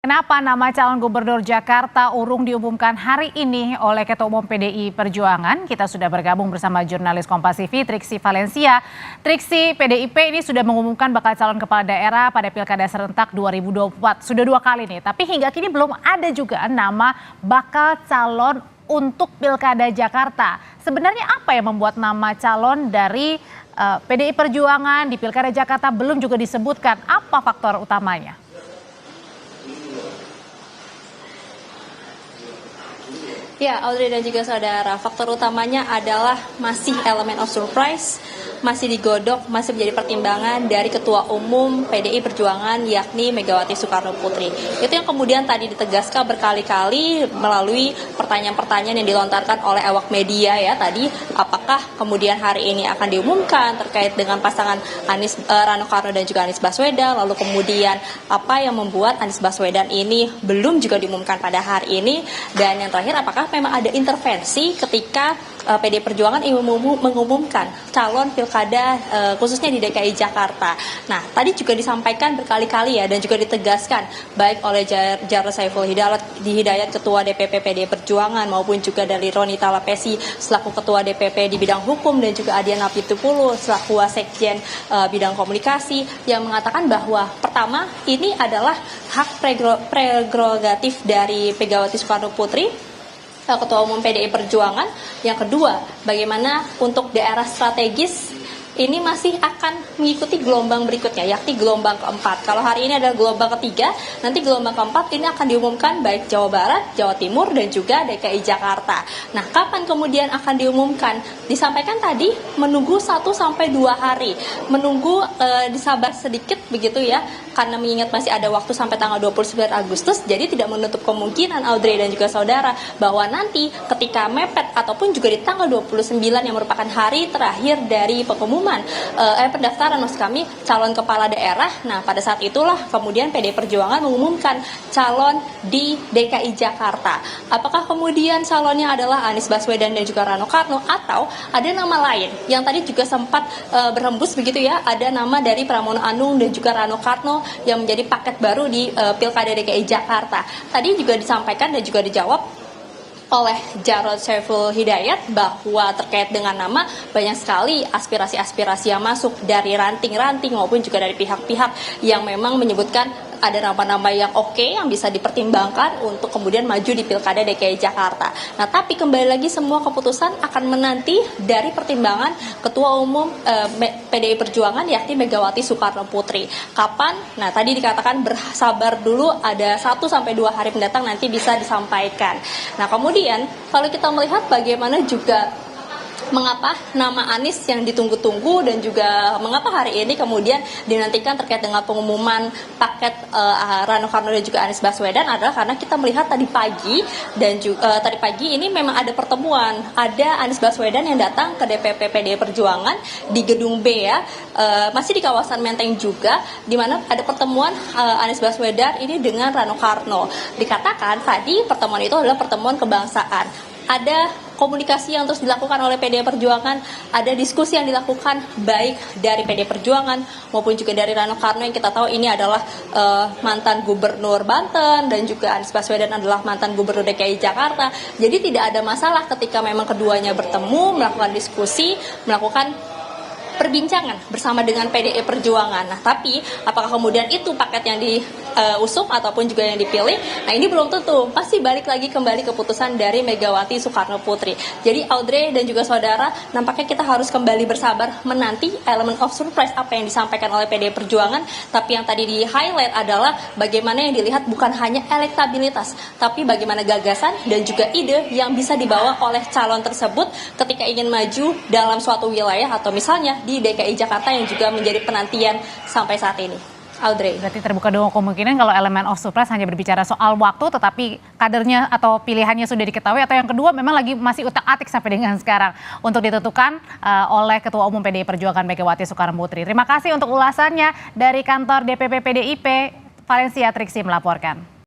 Kenapa nama calon gubernur Jakarta urung diumumkan hari ini oleh Ketua Umum PDI Perjuangan? Kita sudah bergabung bersama jurnalis Kompas TV Triksi Valencia. Triksi, PDIP ini sudah mengumumkan bakal calon kepala daerah pada Pilkada serentak 2024. Sudah 2 kali nih, tapi hingga kini belum ada juga nama bakal calon untuk Pilkada Jakarta. Sebenarnya apa yang membuat nama calon dari PDI Perjuangan di Pilkada Jakarta belum juga disebutkan? Apa faktor utamanya? Ya, Audrey dan juga saudara, faktor utamanya adalah masih elemen of surprise, masih digodok, masih menjadi pertimbangan dari Ketua Umum PDI Perjuangan yakni Megawati Soekarno Putri. Itu yang kemudian tadi ditegaskan berkali-kali melalui pertanyaan-pertanyaan yang dilontarkan oleh awak media ya tadi, apakah kemudian hari ini akan diumumkan terkait dengan pasangan Rano Karno dan juga Anies Baswedan, lalu kemudian apa yang membuat Anies Baswedan ini belum juga diumumkan pada hari ini, dan yang terakhir apakah memang ada intervensi ketika PDI Perjuangan ingin mengumumkan calon pilkada khususnya di DKI Jakarta. Nah, tadi juga disampaikan berkali-kali ya dan juga ditegaskan baik oleh Jarod Saiful Hidayat Ketua DPP PDI Perjuangan maupun juga dari Ronita Lapesi selaku Ketua DPP di bidang hukum dan juga Adian Apitupulu selaku Wasekjen bidang komunikasi yang mengatakan bahwa pertama ini adalah hak prerogatif dari Megawati Soekarno Putri Ketua Umum PDI Perjuangan. Yang kedua, bagaimana untuk daerah strategis ini masih akan mengikuti gelombang berikutnya, yakni gelombang keempat. Kalau hari ini adalah gelombang ketiga, nanti gelombang keempat ini akan diumumkan baik Jawa Barat, Jawa Timur, dan juga DKI Jakarta. Nah, kapan kemudian akan diumumkan? Disampaikan tadi menunggu 1-2 hari, menunggu disabar sedikit begitu ya, karena mengingat masih ada waktu sampai tanggal 29 Agustus, jadi tidak menutup kemungkinan Audrey dan juga saudara bahwa nanti ketika mepet ataupun juga di tanggal 29 yang merupakan hari terakhir dari pengumuman pendaftaran maksud kami calon kepala daerah. Nah, pada saat itulah kemudian PDI Perjuangan mengumumkan calon di DKI Jakarta. Apakah kemudian calonnya adalah Anies Baswedan dan juga Rano Karno atau ada nama lain yang tadi juga sempat berhembus begitu ya, ada nama dari Pramono Anung dan juga Rano Karno yang menjadi paket baru di Pilkada DKI Jakarta. Tadi juga disampaikan dan juga dijawab oleh Jarod Saiful Hidayat bahwa terkait dengan nama banyak sekali aspirasi-aspirasi yang masuk dari ranting-ranting maupun juga dari pihak-pihak yang memang menyebutkan ada nama-nama yang oke yang bisa dipertimbangkan untuk kemudian maju di Pilkada DKI Jakarta. Nah, tapi kembali lagi semua keputusan akan menanti dari pertimbangan Ketua Umum PDI Perjuangan yakni Megawati Soekarno Putri. Kapan? Nah, tadi dikatakan bersabar dulu, ada 1-2 hari mendatang nanti bisa disampaikan. Nah, kemudian kalau kita melihat bagaimana juga mengapa nama Anies yang ditunggu-tunggu dan juga mengapa hari ini kemudian dinantikan terkait dengan pengumuman paket Rano Karno dan juga Anies Baswedan adalah karena kita melihat tadi pagi dan juga tadi pagi ini memang ada pertemuan, ada Anies Baswedan yang datang ke DPP PDI Perjuangan di gedung B ya, masih di kawasan Menteng juga, di mana ada pertemuan Anies Baswedan ini dengan Rano Karno. Dikatakan tadi pertemuan itu adalah pertemuan kebangsaan. Ada komunikasi yang terus dilakukan oleh PDI Perjuangan, ada diskusi yang dilakukan baik dari PDI Perjuangan maupun juga dari Rano Karno yang kita tahu ini adalah mantan gubernur Banten dan juga Anies Baswedan adalah mantan gubernur DKI Jakarta. Jadi tidak ada masalah ketika memang keduanya bertemu, melakukan diskusi, melakukan perbincangan bersama dengan PDI Perjuangan. Nah, tapi apakah kemudian itu paket yang diusung ataupun juga yang dipilih? Nah, ini belum tentu. Pasti balik lagi kembali keputusan dari Megawati Soekarno Putri. Jadi Audrey dan juga saudara, nampaknya kita harus kembali bersabar menanti elemen of surprise apa yang disampaikan oleh PDI Perjuangan. Tapi yang tadi di-highlight adalah bagaimana yang dilihat bukan hanya elektabilitas, tapi bagaimana gagasan dan juga ide yang bisa dibawa oleh calon tersebut ketika ingin maju dalam suatu wilayah atau misalnya di DKI Jakarta yang juga menjadi penantian sampai saat ini. Audrey. Berarti terbuka dua kemungkinan kalau elemen of surprise hanya berbicara soal waktu tetapi kadernya atau pilihannya sudah diketahui, atau yang kedua memang lagi masih utak-atik sampai dengan sekarang untuk ditentukan oleh Ketua Umum PDI Perjuangan Megawati Soekarno Putri. Terima kasih untuk ulasannya dari kantor DPP PDIP, Valencia Triksi melaporkan.